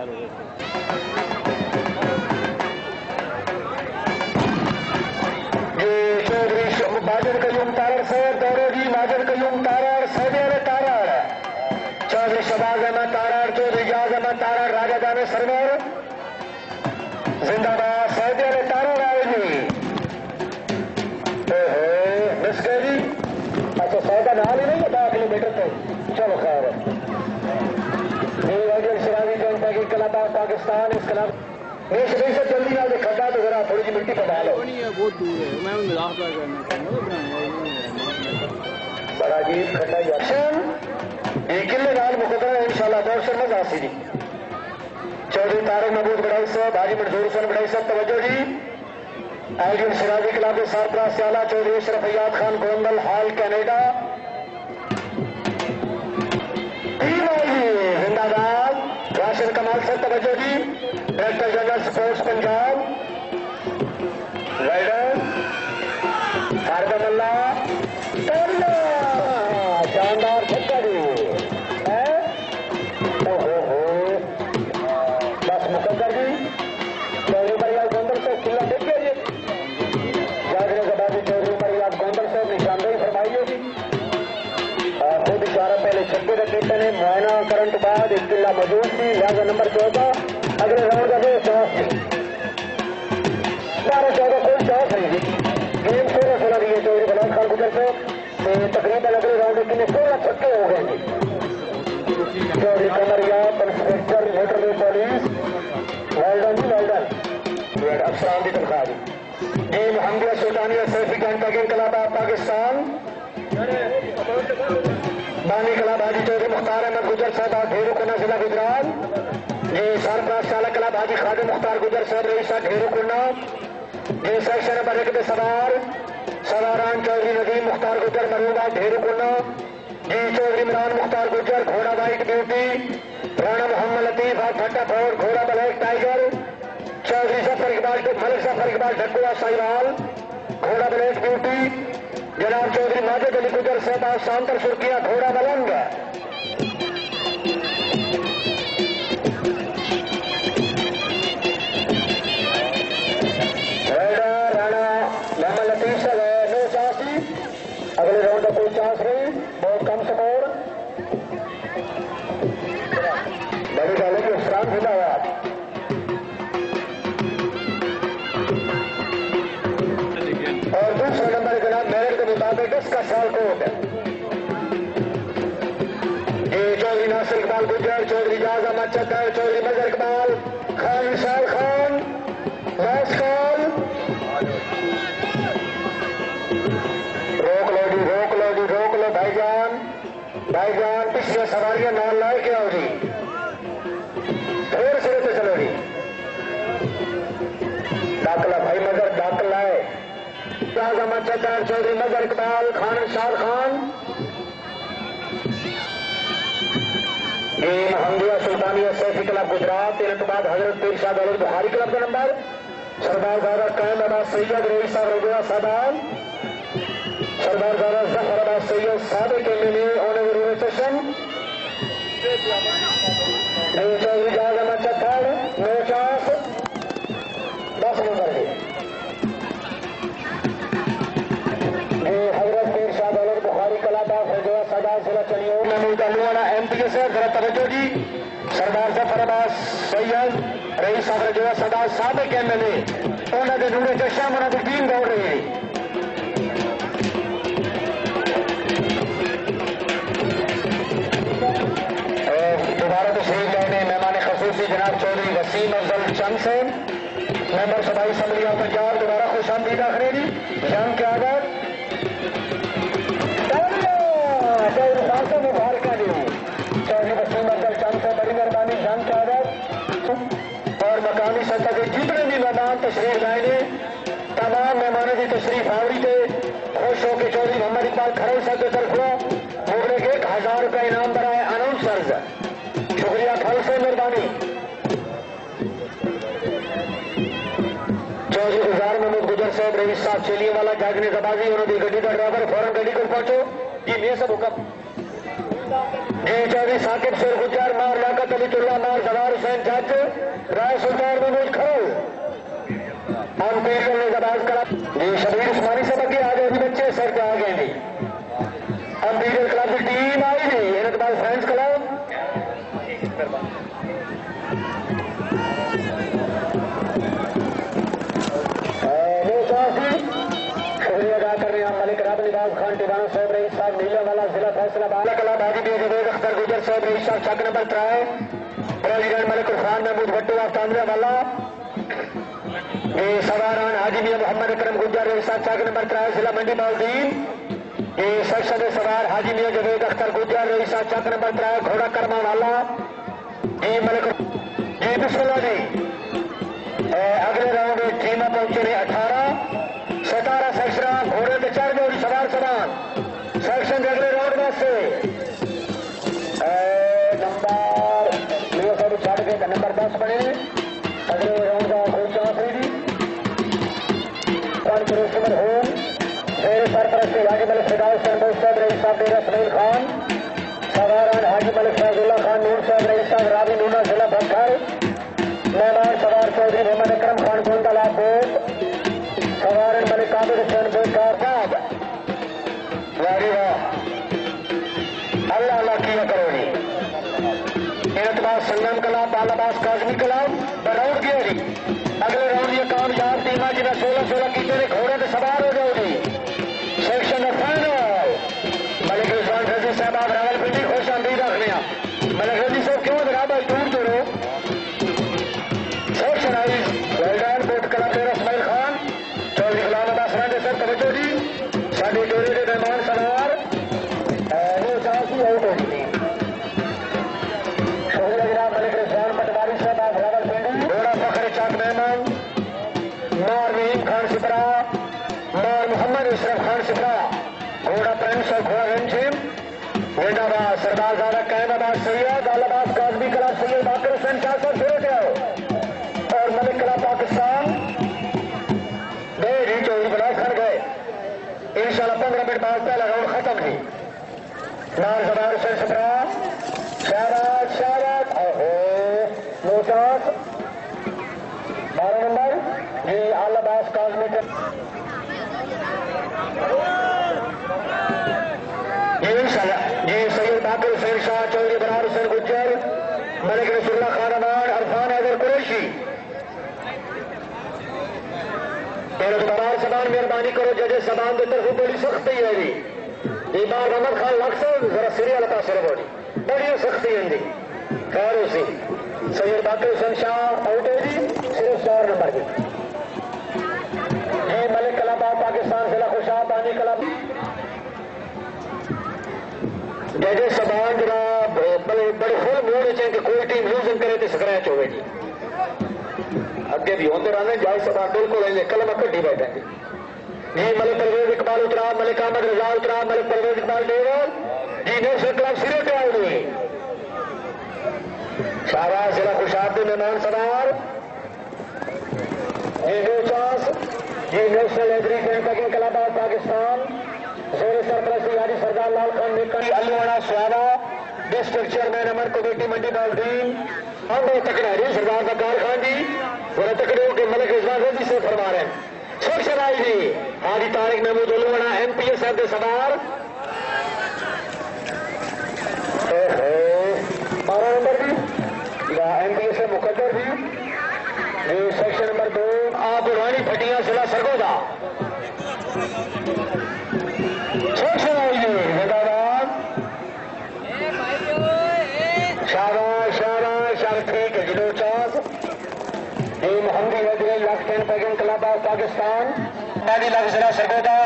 माजिद कयूम तारड़ सैयद दौरोजी, माजिद कयूम तारड़, सैयद अली तारड़, चौधरी शहबाज अहमद तारड़, चौधरी इजाज अहमद तारड़, राजा जाने सरवर जिंदाबाद। सैयद अली तारड़ आए जी, मिस गए जी। अच्छा सौदा नाल ही नहीं है 10 किलोमीटर तक, चलो खैर है। शराबी जनता की कलाबाग पाकिस्तान इस कला देश से जल्दी ना खड्डा तो जरा थोड़ी सी मिट्टी पटा लो, बहुत दूर है। मैं मजाक करना बड़ा अजीब खड्डा एक्शन किले नाल मुकदमा इंशाल्लाह दौर से मजा सी जी। चौधरी तारक महमूद बड़ाई साहब, हाजी मंजूर हुसैन बड़ाई साहब तवज्जो जी। आईडीएम शराबी क्लब के सरबराह स्याला चौधरी अशरफ अयाद खान गोंदल हाल कैनेडा जिंदाबाद। राशिद कमाल साहब तवज्जो जी। डायरेक्टर जनरल स्पोर्ट्स पंजाब राइडर फारदमल्ला शानदार छक्का जी है। बस मुकद्दर जी चौधरी मरियाज गोंदल से किला देख गए जी। जागने के बाद चौधरी मरियाज गोंदल से निशानदेही फरमाइए जी। खुद इशारा पहले छक्के का कीर्तन है, मुआयना करने के बाद एक किला मौजूद थी, लिहाजा नंबर 14 अगले राउंड का भी चांस थी। 12-14 कोई चांस नहीं थी। गेम 16 रही है चौधरी बलाल खान गुजर से तकरीबन अगले राउंड में 16 छक्के हो गए थे। चौधरी कमरिया इंस्पेक्टर मोटरवे पुलिस वेल्डन जी वेल्डन अफसरान की तनख्वाह जी। टीम हमदिया सुल्तानिया सैफी जनता के इनकलाब पाकिस्तान बानी कलाब हाजी चौधरी मुख्तार अहमद गुजर साहब ढेरुकुन्ना जिला गुजरात जी। सरप्रास चालक कलाब हाजी खादिम मुख्तार गुजर साहब रईसा ढेरुकुन्ना जी। सेक्शन नंबर 1 के सवारान चौधरी नदीम मुख्तार गुजर मरूबा ढेरुकुन्ना जी। चौधरी इमरान मुख्तार गुजर घोड़ा वाइट ब्यूटी, राणा मोहम्मद लतीफ भट्टा फोर घोड़ा ब्लैक टाइगर, चौधरी जफर इकबाल मलिक जफर इकबाल ढकुआ साहिवाल घोड़ा ब्लैक ब्यूटी, जनाब चौधरी माजिद अली गुजर साहब सांतर सुर्खिया घोड़ा बलंग। राणा मोहम्मद लतीफ से गए, नो चांस थी। अगले राउंड का कोई चांस नहीं, बहुत कम स्कोर। बड़ी डाले की विश्राम जिंदाबाद। और दूसरा नंबर जनाब मेरिट के मुताबिक इसका शाल कोट ये चौधरी नासिर इकबाल गुजर, चौधरी इजाज अहमद चक्कर, चौधरी मजहर इकबाल खान विशाल खान लास्ट कॉल। रोक लो जी, रोक लो जी, रोक लो भाईजान, भाईजान पिछले सवारियां नाल लाए क्या हो जी, फिर सिरे से चलो जी। दाखला भाई मजहर दाखला है। इजाज अहमद चक्कर, चौधरी मजहर इकबाल खान विशाल खान ये हमदिया सुल्तानिया सैफी क्लब गुजरात। इनके बाद हजरत पीर शाह दौलत बुखारी क्लब का नंबर सरदार दादा कायम अब्बास सैयद रईस साहब रजवा सादान, सरदार दादा Zafar Abbas Syed Sadiq MLA honourable session Chaudhry Ijaz Ahmed Chakkar 9 10 number है। हजरत पीर शाह दौलत बुखारी कलाबाग रजवा सादान जिला चलियोर महमूद अलवाना एमपी से जरा तवज्जो जी। सरदार जफर अब्बास सैयद रईस साहब रजवा सादान सादिक एमएलए उन्होंने नूरे चश्म उन्होंने टीम दौड़ रही है। दोबारा तशरीफ लाने मेहमान खसूसी जनाब चौधरी वसीम अफजल चंद से मेंबर सूबाई असम्बली ऑफ पंजाब दोबारा खुश आमदीद आखिरी जी। जंग के आदत चौधरी खान से मुबारक दी चौधरी वसीम अफजल चंद से बड़ी मेहरबानी। जंग के आदत और मकामी सतह के जितने भी मैदान तशरीफ लाए तमाम मेहमानों की तशरीफ आवरी थे खुश होकर चौधरी मोहम्मद इकबाल खरल साहब की तरफ मुगले के 1000 रुपया इनाम बनाए अनाउंसर्स। शुक्रिया खल से मेहरबानी। चौधरी गुजार महमूद गुजर साहब रईस साहब चेलिए वाला जागने जबाजी उन्होंने गड्डी का ड्राइवर फौरन गड्डी को पहुंचो जी। मैं सब हुक्म जी। चौधरी साकिब शेर गुजर मार लाकत साबितुल्लाह मार जवार हुसैन जज राय सुल्तान महमूद खरो अंपीरियल ने जबाज करा जी शबीर उस्मानी से बगे आ गए जी बच्चे सर के आ गए जी अंपीरियल क्लब की टीम आई जी इन्हें बाद फ्रेंड्स क्लब शुक्रिया अदा कर रहे हैं मलिक राब निवाज खान टिवाना साहब रईस साहब नीला वाला जिला फैसलाबाद कला बाजी भी जवेद अख्तर गुजर साहब रईस साहब चक नंबर 3 प्रेसिडेंट मलिक उरफान महमूद भट्टू तांजा वाला ये सवारान हाजी मियां मोहम्मद अकरम गुजर रईस साहब चक नंबर 3 जिला मंडी बाउद्दीन ये सेक्शन सवार हाजी मियां जवेद अख्तर गुजर रईस साहब चक नंबर 3 घोड़ा कर्मा वाला ये मलिक जी बिस्मिल्लाह जी अगले राउंड में टीम पहुंचे ने 18 17 सेक्शन घोड़े पे चढ़ गए सवार समान सेक्शन अगले राउंड में से नंबर छड़ के नंबर 10 बने अगले राउंड का कोई चांस नहीं कॉन्फ्रेंसर होम मेरे सरपरस्ती हाजी मलिक फिदाउल सरबोज साहब रईस साहब डेरा इसमाइल खान सवारान हाजी मलिक फैजुल्ला खान नूर साहब रईस साहब रावी नूना जिला भट्टर मेहमान सवार चौधरी मोहम्मद अकरम खान गोंदला बोट सवारन मलिक काबिल हुसैन बेकार साहब वाह अल्लाह अल्लाह किया करो जी इनतबाज संगम क्लब बालाबास काजमी क्लब राउंड किया जी अगले राउंड ये कामयाब टीम है जिन्हें 16-16 की तेरे घोड़े पे सवार हो जाओ जी सेक्शन फाइनल मलिक रिजवान रजी साहब आप रावलपिंडी खुश आमदीद रखने मलिक रजी साहब क्यों बराबर दूर जोड़ो section I well done boat club Dera Ismail Khan Chaudhry Ghulam Abbas Ranjha sir तवज्जो जी साडी डेरे के मेहमान सवार वो चांस ही आउट हो गई शुक्रिया जनाब मलिक रिजवान पटवारी साहब आप रावलपिंडी घोड़ा फखर चाक मेहमान मार रहीम खान सिपरा मार मोहम्मद इशरफ खान सिपरा घोड़ा प्रिंस और घोड़ा रंजीम वेंडाबाद सरदार ज़ादा कैमाबाद सैयद आलाबाद काजमी कला सैयद बाकर हुसैन शाह साहब फिर गए और मलिक कला पाकिस्तान दे रीच बना कर गए इंशाल्लाह 15 मिनट बाद पहला राउंड खत्म थी नार जबार हुसैन सिपरा शाबाश शाबाश नो चांस 12 नंबर जी आलाबाद काजमी जी सैयद बाकर हुसैन शाह चौधरी बरार हुसैन गुज्जर मलिक रसूलुल्लाह खान अमान अरफान हैदर कुरैशी बरार समान मेहरबानी करो जजे समान की तरफ बड़ी सख्ती है जी इमाम मोहम्मद खान लक्स जरा सीरियल तासर बड़ी बड़ी सख्ती है जी खैर उसी सैयद बाकर हुसैन शाह आउट है जी सिर्फ 4 नंबर की जी मलिक क्लब पाकिस्तान जिला खुशा पानी क्लब जजे समान जरा बड़े फुल मूड चाहिए कि कोई टीम लूजिंग करे तो स्क्रैच हो जी अगे भी होते रहने जाए समान बिल्कुल कलम कट्टी बैठे जी मलिक परवेज इकबाल उतरा मलिक अहमद रजा उतरा मलिक परवेज इकबाल डेवल जी नेशनल क्लब सिरे पे आए हुए शाहबाज जिला खुशाबदी मेहमान सवार जी नो चांस जी national agriculture packing club of Pakistan जोर सरपरस्ती हाजी सरदार लाल खान निकली अलीवाड़ा स्वादा डिस्ट्रिक्ट चेयरमैन अमन कमेटी मंडी बाउद्दीन हम तकड़ा जी सरदार बकार खान जी बड़े तकड़े के मलिक रिजवान रजी से फरमा रहे हैं सेक्शन आई जी हाजी तारिक महमूद अलीवाड़ा MPS साहब के सवार 12 नंबर जी MPS से मुकद्दर जी सेक्शन नंबर 2 आप पुरानी फटियां जिला सरगोदा सेक्शन आई जी जिंदाबाद शाबाश शाबाश शाबाश ठीक है जिलो चांस जी Mohammad Wazir left hand packing club of Pakistan नादी लफ्ज जिला सरगोदा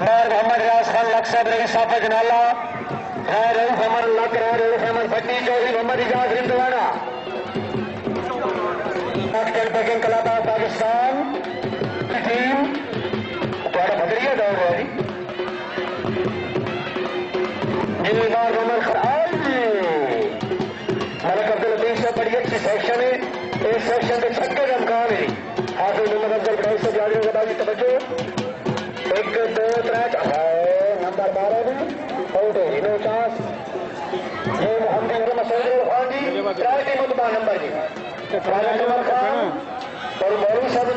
मार मोहम्मद रियाज खान लक साहब रईस साहब जनाला रऊफ अमन लक रऊफ अमन Bhatti Chaudhry Mohammad Ijaz Rindwana left hand packing club of Pakistan की टीम थोड़ा बदलिया दौड़ रहा है जी मार मोहम्मद खराज मलिक अब्दुल लतीफ से बड़ी अच्छी सेक्शन है इस सेक्शन के छक्के का इम्कान है हाफिज मोहम्मद अफजल बड़ाई से जारी होगा बाजी तवज्जो 1 2 3 नंबर 12 भी आउट है नो चांस ये मोहम्मद मसूद खान जी मजाक ट्रैक टीम 12 नंबर जी राजा कमल खान और मौलवी साहब